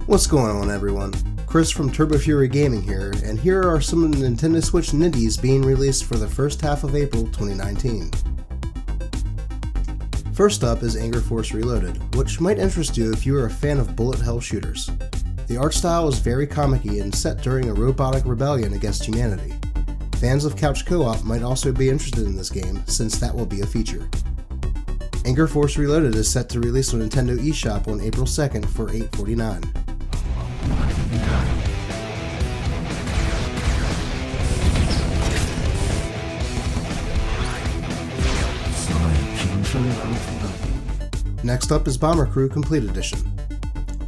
What's going on, everyone? Chris from Turbo Fury Gaming here, and here are some of the Nintendo Switch Nindies being released for the first half of April 2019. First up is Anger Force Reloaded, which might interest you if you are a fan of bullet hell shooters. The art style is very comic-y and set during a robotic rebellion against humanity. Fans of couch co-op might also be interested in this game, since that will be a feature. Anger Force Reloaded is set to release on Nintendo eShop on April 2nd for $8.49. Next up is Bomber Crew Complete Edition.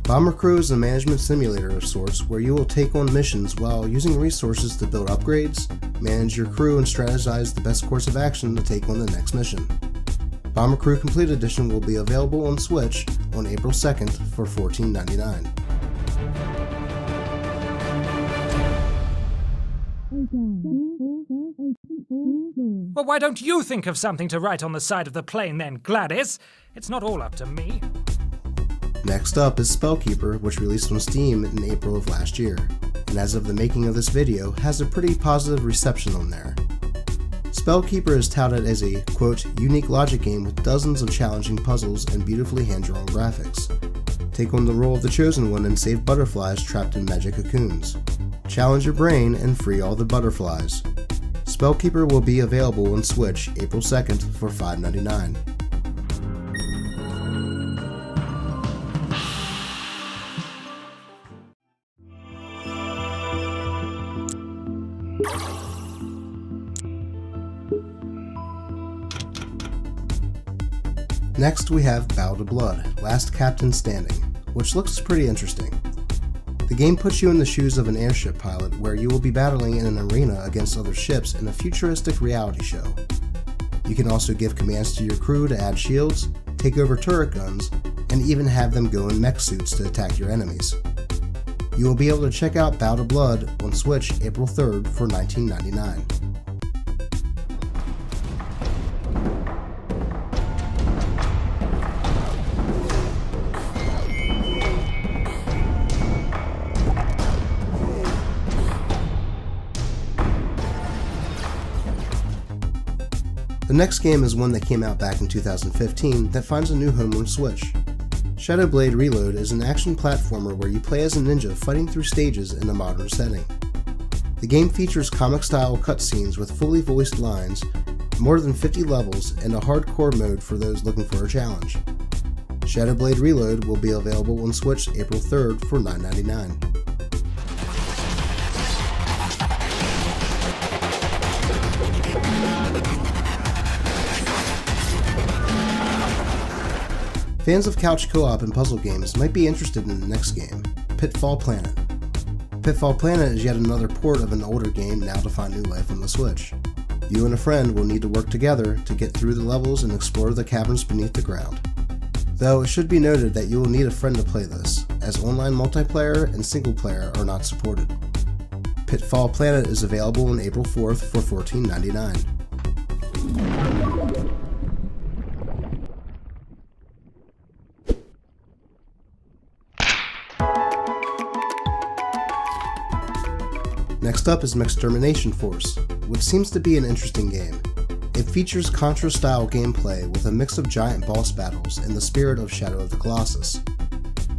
Bomber Crew is a management simulator of sorts where you will take on missions while using resources to build upgrades, manage your crew, and strategize the best course of action to take on the next mission. Bomber Crew Complete Edition will be available on Switch on April 2nd for $14.99. Well, why don't you think of something to write on the side of the plane then, Gladys? It's not all up to me. Next up is Spellkeeper, which released on Steam in April of last year, and as of the making of this video, has a pretty positive reception on there. Spellkeeper is touted as a, quote, unique logic game with dozens of challenging puzzles and beautifully hand-drawn graphics. Take on the role of the Chosen One and save butterflies trapped in magic cocoons. Challenge your brain and free all the butterflies. Spellkeeper will be available on Switch April 2nd for $5.99. Next we have Battle to Blood, Last Captain Standing, which looks pretty interesting. The game puts you in the shoes of an airship pilot where you will be battling in an arena against other ships in a futuristic reality show. You can also give commands to your crew to add shields, take over turret guns, and even have them go in mech suits to attack your enemies. You will be able to check out Battle to Blood on Switch April 3rd for $19.99. The next game is one that came out back in 2015 that finds a new home on Switch. Shadow Blade Reload is an action platformer where you play as a ninja fighting through stages in a modern setting. The game features comic-style cutscenes with fully voiced lines, more than 50 levels, and a hardcore mode for those looking for a challenge. Shadow Blade Reload will be available on Switch April 3rd for $9.99. Fans of couch co-op and puzzle games might be interested in the next game, Pitfall Planet. Pitfall Planet is yet another port of an older game now to find new life on the Switch. You and a friend will need to work together to get through the levels and explore the caverns beneath the ground. Though it should be noted that you will need a friend to play this, as online multiplayer and single player are not supported. Pitfall Planet is available on April 4th for $14.99. Next up is Mextermination Force, which seems to be an interesting game. It features Contra-style gameplay with a mix of giant boss battles in the spirit of Shadow of the Colossus.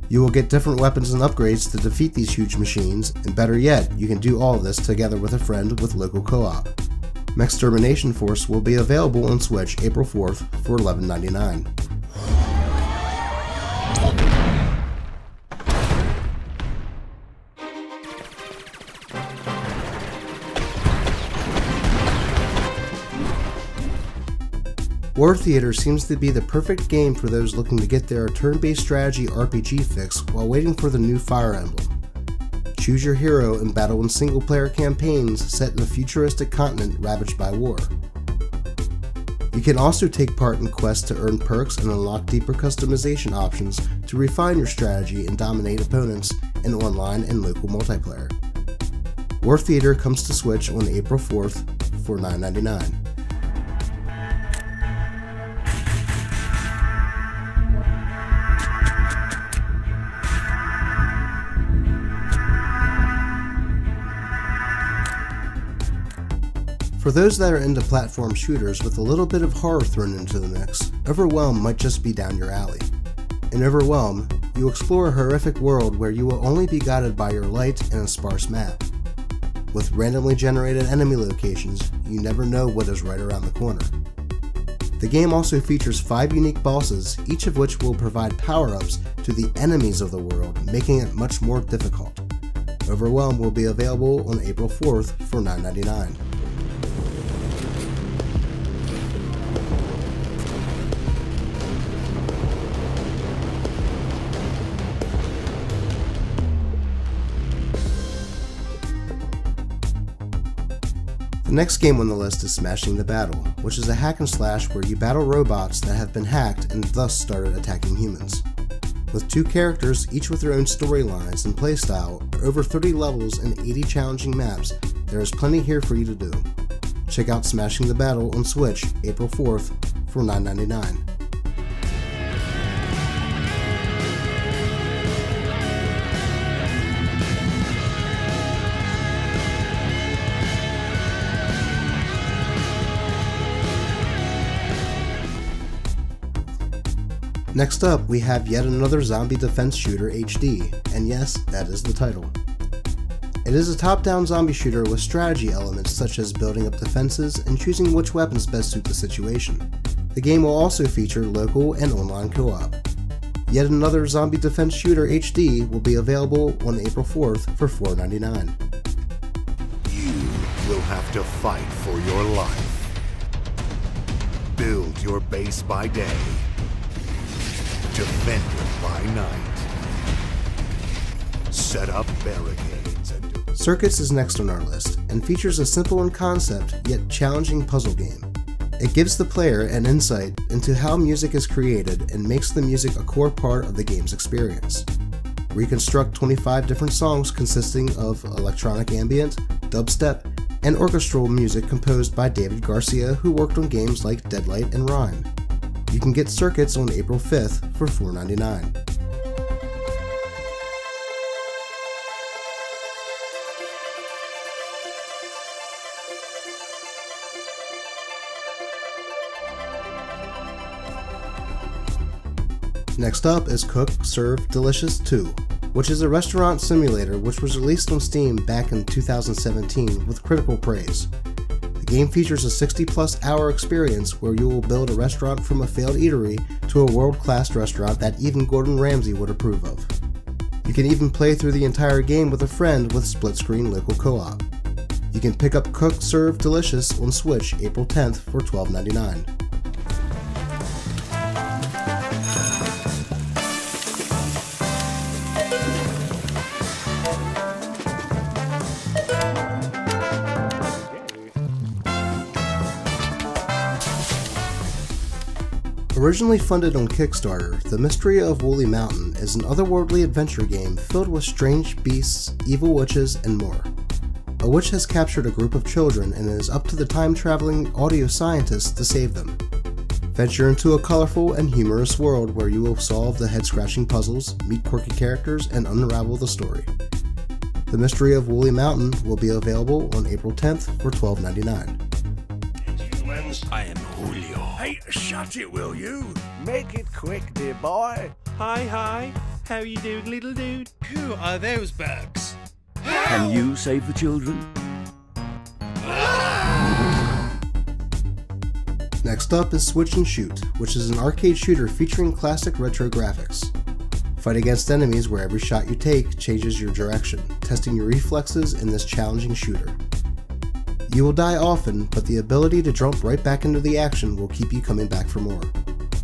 You will get different weapons and upgrades to defeat these huge machines, and better yet, you can do all of this together with a friend with local co-op. Mextermination Force will be available on Switch April 4th for $11.99. War Theater seems to be the perfect game for those looking to get their turn-based strategy RPG fix while waiting for the new Fire Emblem. Choose your hero and battle in single-player campaigns set in a futuristic continent ravaged by war. You can also take part in quests to earn perks and unlock deeper customization options to refine your strategy and dominate opponents in online and local multiplayer. War Theater comes to Switch on April 4th for $9.99. For those that are into platform shooters with a little bit of horror thrown into the mix, Overwhelm might just be down your alley. In Overwhelm, you explore a horrific world where you will only be guided by your light and a sparse map. With randomly generated enemy locations, you never know what is right around the corner. The game also features 5 unique bosses, each of which will provide power-ups to the enemies of the world, making it much more difficult. Overwhelm will be available on April 4th for $9.99. The next game on the list is Smashing the Battle, which is a hack and slash where you battle robots that have been hacked and thus started attacking humans. With 2 characters, each with their own storylines and playstyle, over 30 levels and 80 challenging maps, there is plenty here for you to do. Check out Smashing the Battle on Switch April 4th for $9.99. Next up, we have yet another Zombie Defense Shooter HD, and yes, that is the title. It is a top-down zombie shooter with strategy elements such as building up defenses and choosing which weapons best suit the situation. The game will also feature local and online co-op. Yet another Zombie Defense Shooter HD will be available on April 4th for $4.99. You will have to fight for your life. Build your base by day. Defend it by night. Set up barricades and... Circuits is next on our list, and features a simple in concept yet challenging puzzle game. It gives the player an insight into how music is created and makes the music a core part of the game's experience. Reconstruct 25 different songs consisting of electronic ambient, dubstep, and orchestral music composed by David Garcia, who worked on games like Deadlight and Rhyme. You can get Circuits on April 5th for $4.99. Next up is Cook, Serve, Delicious 2, which is a restaurant simulator which was released on Steam back in 2017 with critical praise. The game features a 60-plus hour experience where you will build a restaurant from a failed eatery to a world-class restaurant that even Gordon Ramsay would approve of. You can even play through the entire game with a friend with split-screen local co-op. You can pick up Cook, Serve, Delicious on Switch April 10th for $12.99. Originally funded on Kickstarter, The Mystery of Woolly Mountain is an otherworldly adventure game filled with strange beasts, evil witches, and more. A witch has captured a group of children and it is up to the time-traveling audio scientists to save them. Venture into a colorful and humorous world where you will solve the head-scratching puzzles, meet quirky characters, and unravel the story. The Mystery of Woolly Mountain will be available on April 10th for $12.99. I am Julio. Hey, shut it, will you? Make it quick, dear boy. Hi. How you doing, little dude? Who are those bugs? Can you save the children? Next up is Switch and Shoot, which is an arcade shooter featuring classic retro graphics. Fight against enemies where every shot you take changes your direction, testing your reflexes in this challenging shooter. You will die often, but the ability to jump right back into the action will keep you coming back for more.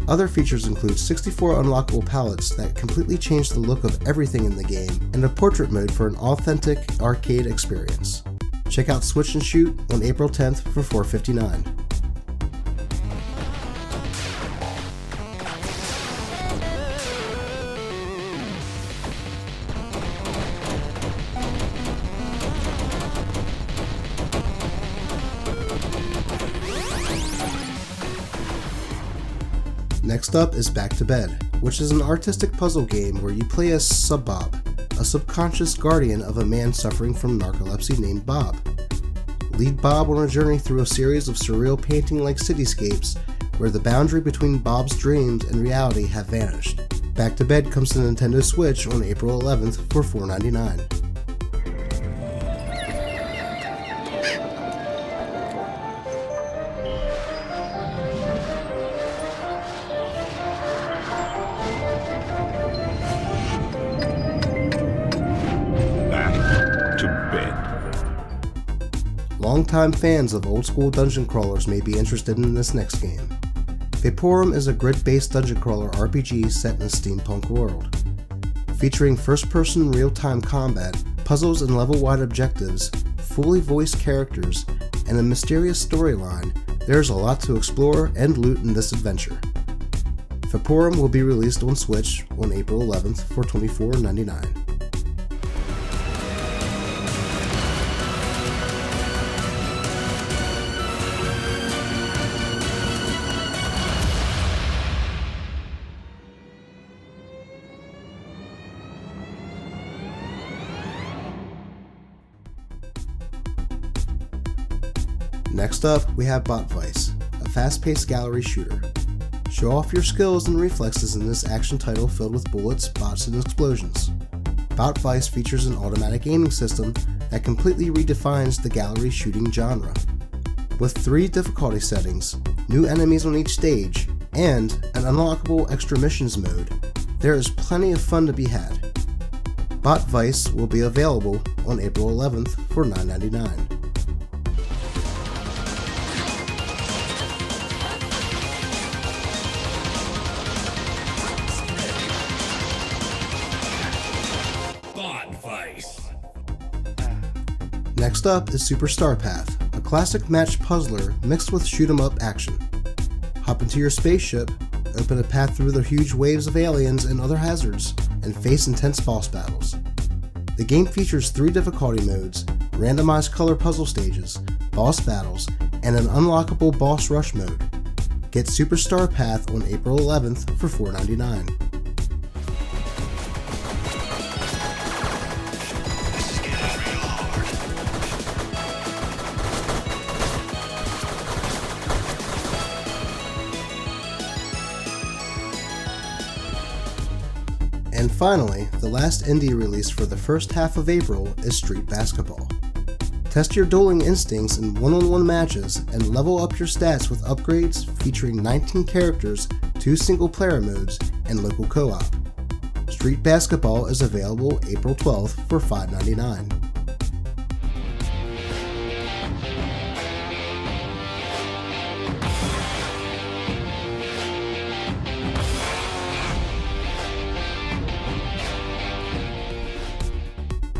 Other features include 64 unlockable palettes that completely change the look of everything in the game, and a portrait mode for an authentic arcade experience. Check out Switch and Shoot on April 10th for $4.59. Next up is Back to Bed, which is an artistic puzzle game where you play as Sub-Bob, a subconscious guardian of a man suffering from narcolepsy named Bob. Lead Bob on a journey through a series of surreal painting-like cityscapes where the boundary between Bob's dreams and reality have vanished. Back to Bed comes to Nintendo Switch on April 11th for $4.99. Back to Bed. Longtime fans of old-school dungeon crawlers may be interested in this next game. Vaporum is a grid-based dungeon crawler RPG set in a steampunk world. Featuring first-person real-time combat, puzzles and level-wide objectives, fully voiced characters, and a mysterious storyline, there is a lot to explore and loot in this adventure. Vaporum will be released on Switch on April 11th for $24.99. Next up, we have Bot Vice, a fast-paced gallery shooter. Show off your skills and reflexes in this action title filled with bullets, bots, and explosions. Bot Vice features an automatic aiming system that completely redefines the gallery shooting genre. With 3 difficulty settings, new enemies on each stage, and an unlockable extra missions mode, there is plenty of fun to be had. Bot Vice will be available on April 11th for $9.99. Next up is Super Star Path, a classic match puzzler mixed with shoot-'em-up action. Hop into your spaceship, open a path through the huge waves of aliens and other hazards, and face intense boss battles. The game features 3 difficulty modes, randomized color puzzle stages, boss battles, and an unlockable boss rush mode. Get Super Star Path on April 11th for $4.99. And finally, the last indie release for the first half of April is Street Basketball. Test your dueling instincts in one-on-one matches and level up your stats with upgrades featuring 19 characters, 2 single-player modes, and local co-op. Street Basketball is available April 12th for $5.99.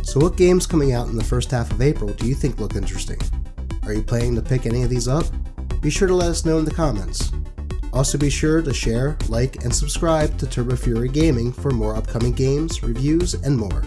So what games coming out in the first half of April do you think look interesting? Are you planning to pick any of these up? Be sure to let us know in the comments. Also be sure to share, like, and subscribe to Turbo Fury Gaming for more upcoming games, reviews, and more.